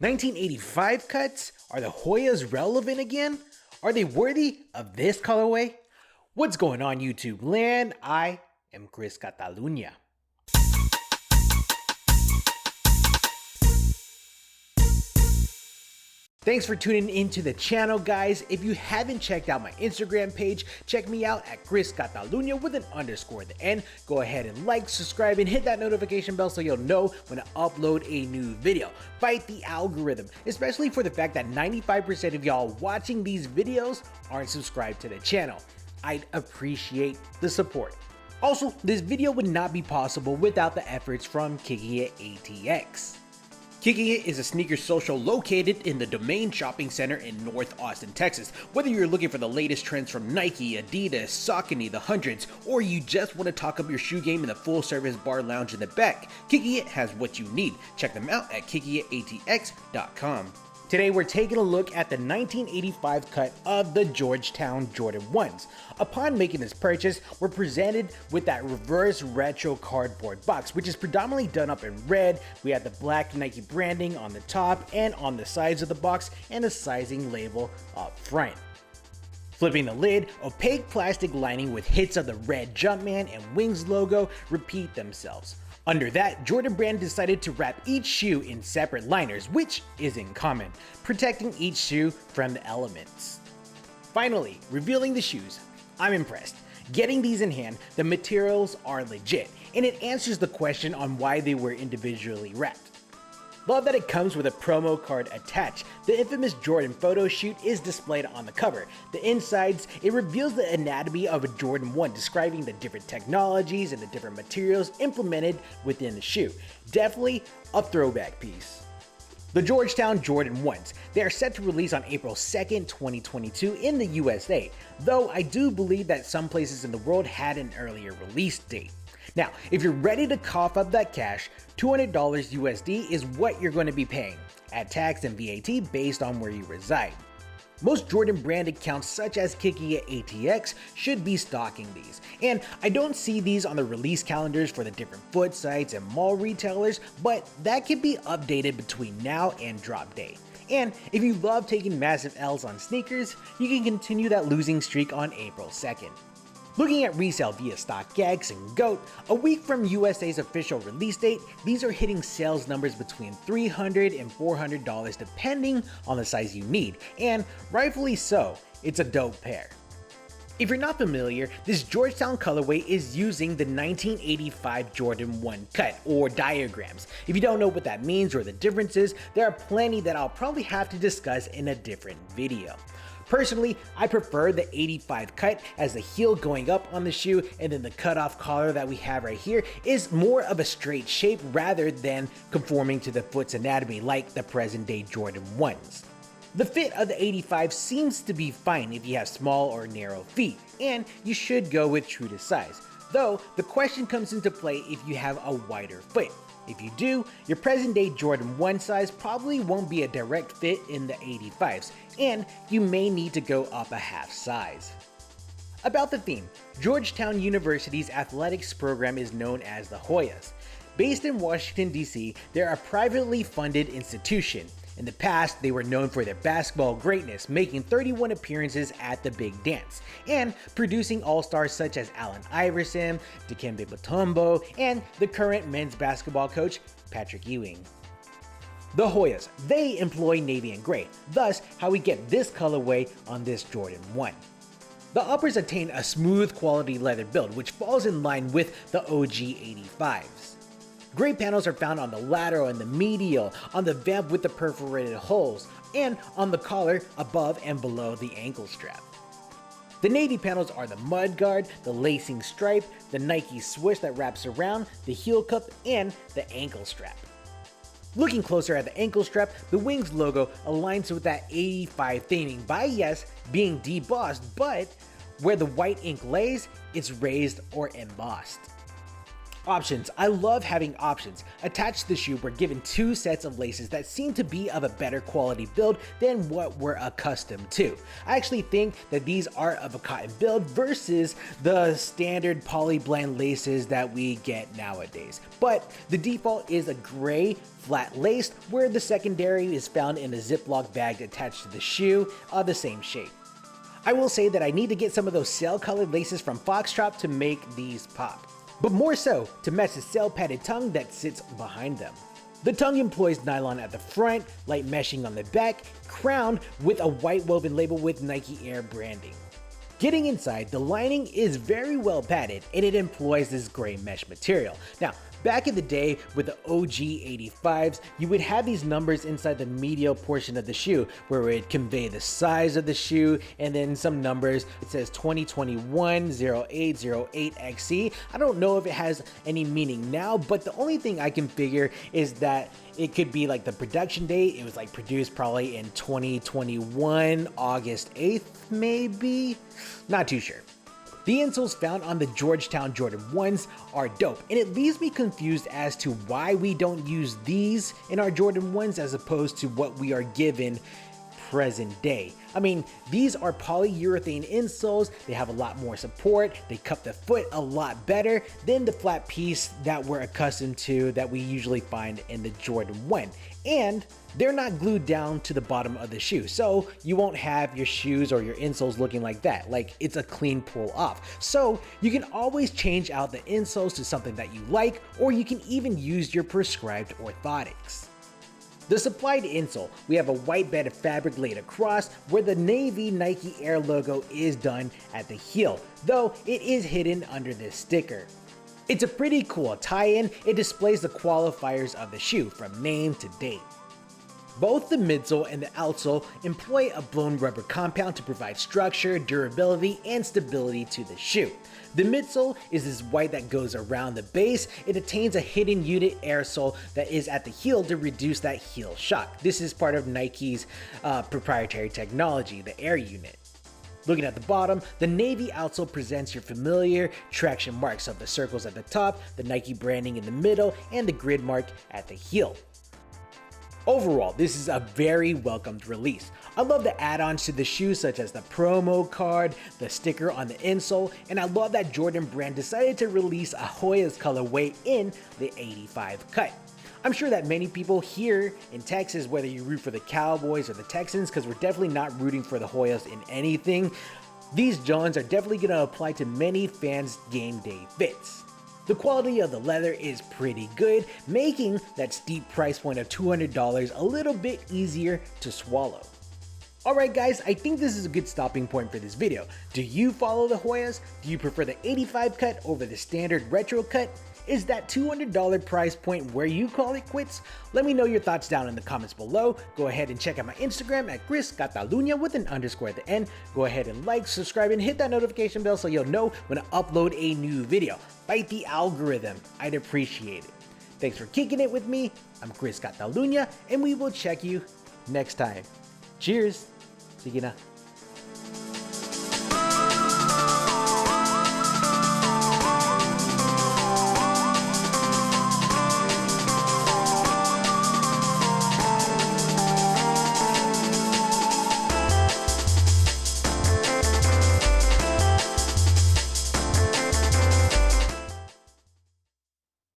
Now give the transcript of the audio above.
1985 cuts? Are the Hoyas relevant again? Are they worthy of this colorway? What's going on, YouTube land? I am ChrisCataluna. Thanks for tuning into the channel, guys. If you haven't checked out my Instagram page, check me out at ChrisCataluna with an underscore at the end. Go ahead and like, subscribe, and hit that notification bell so you'll know when I upload a new video. Fight the algorithm, especially for the fact that 95% of y'all watching these videos aren't subscribed to the channel. I'd appreciate the support. Also, this video would not be possible without the efforts from Kicking It ATX. Kicking It is a sneaker social located in the Domain Shopping Center in North Austin, Texas. Whether you're looking for the latest trends from Nike, Adidas, Saucony, the Hundreds, or you just want to talk up your shoe game in the full-service bar lounge in the back, Kicking It has what you need. Check them out at kickingitatx.com. Today we're taking a look at the 1985 cut of the Georgetown Jordan 1s. Upon making this purchase, we're presented with that reverse retro cardboard box, which is predominantly done up in red. We have the black Nike branding on the top and on the sides of the box, and a sizing label up front. Flipping the lid, opaque plastic lining with hits of the red Jumpman and Wings logo repeat themselves. Under that, Jordan Brand decided to wrap each shoe in separate liners, which isn't common, protecting each shoe from the elements. Finally, revealing the shoes. I'm impressed. Getting these in hand, the materials are legit, and it answers the question on why they were individually wrapped. Love that it comes with a promo card attached. The infamous Jordan photo shoot is displayed on the cover. The insides, it reveals the anatomy of a Jordan 1, describing the different technologies and the different materials implemented within the shoe. Definitely a throwback piece. The Georgetown Jordan 1s. They are set to release on April 2nd, 2022 in the USA, though I do believe that some places in the world had an earlier release date. Now, if you're ready to cough up that cash, $200 USD is what you're going to be paying, add tax and VAT based on where you reside. Most Jordan brand accounts such as Kicking It ATX should be stocking these, and I don't see these on the release calendars for the different foot sites and mall retailers, but that can be updated between now and drop day. And if you love taking massive L's on sneakers, you can continue that losing streak on April 2nd. Looking at resale via StockX and GOAT, a week from USA's official release date, these are hitting sales numbers between $300 and $400 depending on the size you need, and rightfully so, it's a dope pair. If you're not familiar, this Georgetown colorway is using the 1985 Jordan 1 cut, or diagrams. If you don't know what that means or the differences, there are plenty that I'll probably have to discuss in a different video. Personally, I prefer the 85 cut, as the heel going up on the shoe and then the cutoff collar that we have right here is more of a straight shape rather than conforming to the foot's anatomy like the present day Jordan 1s. The fit of the 85 seems to be fine if you have small or narrow feet, and you should go with true to size, though the question comes into play if you have a wider foot. If you do, your present day Jordan 1 size probably won't be a direct fit in the 85s, and you may need to go up a half size. About the theme, Georgetown University's athletics program is known as the Hoyas. Based in Washington, D.C., they're a privately funded institution. In the past, they were known for their basketball greatness, making 31 appearances at the Big Dance, and producing all-stars such as Allen Iverson, Dikembe Mutombo, and the current men's basketball coach, Patrick Ewing. The Hoyas, they employ navy and gray, thus how we get this colorway on this Jordan 1. The uppers attain a smooth quality leather build, which falls in line with the OG 85s. Gray panels are found on the lateral and the medial, on the vamp with the perforated holes, and on the collar above and below the ankle strap. The navy panels are the mudguard, the lacing stripe, the Nike swoosh that wraps around, the heel cup, and the ankle strap. Looking closer at the ankle strap, the Wings logo aligns with that 85 theming by, yes, being debossed, but where the white ink lays, it's raised or embossed. Options. I love having options. Attached to the shoe, we're given two sets of laces that seem to be of a better quality build than what we're accustomed to. I actually think that these are of a cotton build versus the standard poly blend laces that we get nowadays. But the default is a gray flat laced, where the secondary is found in a Ziploc bag attached to the shoe of the same shape. I will say that I need to get some of those sail colored laces from Foxtrot to make these pop, but more so to match the sail padded tongue that sits behind them. The tongue employs nylon at the front, light meshing on the back, crowned with a white woven label with Nike Air branding. Getting inside, the lining is very well padded and it employs this gray mesh material. Now, back in the day with the OG 85s, you would have these numbers inside the medial portion of the shoe where it would convey the size of the shoe and then some numbers. It says 2021 0808XC. I don't know if it has any meaning now, but the only thing I can figure is that it could be like the production date. It was like produced probably in 2021, August 8th, maybe? Not too sure. The insoles found on the Georgetown Jordan 1s are dope, and it leaves me confused as to why we don't use these in our Jordan 1s as opposed to what we are given present day. I mean, these are polyurethane insoles, they have a lot more support, they cup the foot a lot better than the flat piece that we're accustomed to that we usually find in the Jordan 1. And they're not glued down to the bottom of the shoe, so you won't have your shoes or your insoles looking like that, like it's a clean pull off. So you can always change out the insoles to something that you like, or you can even use your prescribed orthotics. The supplied insole, we have a white bed of fabric laid across where the navy Nike Air logo is done at the heel, though it is hidden under this sticker. It's a pretty cool tie-in. It displays the qualifiers of the shoe from name to date. Both the midsole and the outsole employ a blown rubber compound to provide structure, durability, and stability to the shoe. The midsole is this white that goes around the base. It attains a hidden unit air sole that is at the heel to reduce that heel shock. This is part of Nike's proprietary technology, the air unit. Looking at the bottom, the navy outsole presents your familiar traction marks of the circles at the top, the Nike branding in the middle, and the grid mark at the heel. Overall, this is a very welcomed release. I love the add-ons to the shoe such as the promo card, the sticker on the insole, and I love that Jordan brand decided to release a Hoyas colorway in the 85 cut. I'm sure that many people here in Texas, whether you root for the Cowboys or the Texans, because we're definitely not rooting for the Hoyas in anything, these Johns are definitely going to apply to many fans' game day fits. The quality of the leather is pretty good, making that steep price point of $200 a little bit easier to swallow. Alright guys, I think this is a good stopping point for this video. Do you follow the Hoyas? Do you prefer the 85 cut over the standard retro cut? Is that $200 price point where you call it quits? Let me know your thoughts down in the comments below. Go ahead and check out my Instagram at ChrisCataluna with an underscore at the end. Go ahead and like, subscribe, and hit that notification bell so you'll know when I upload a new video. Fight the algorithm. I'd appreciate it. Thanks for kicking it with me. I'm ChrisCataluna, and we will check you next time. Cheers. Sige na.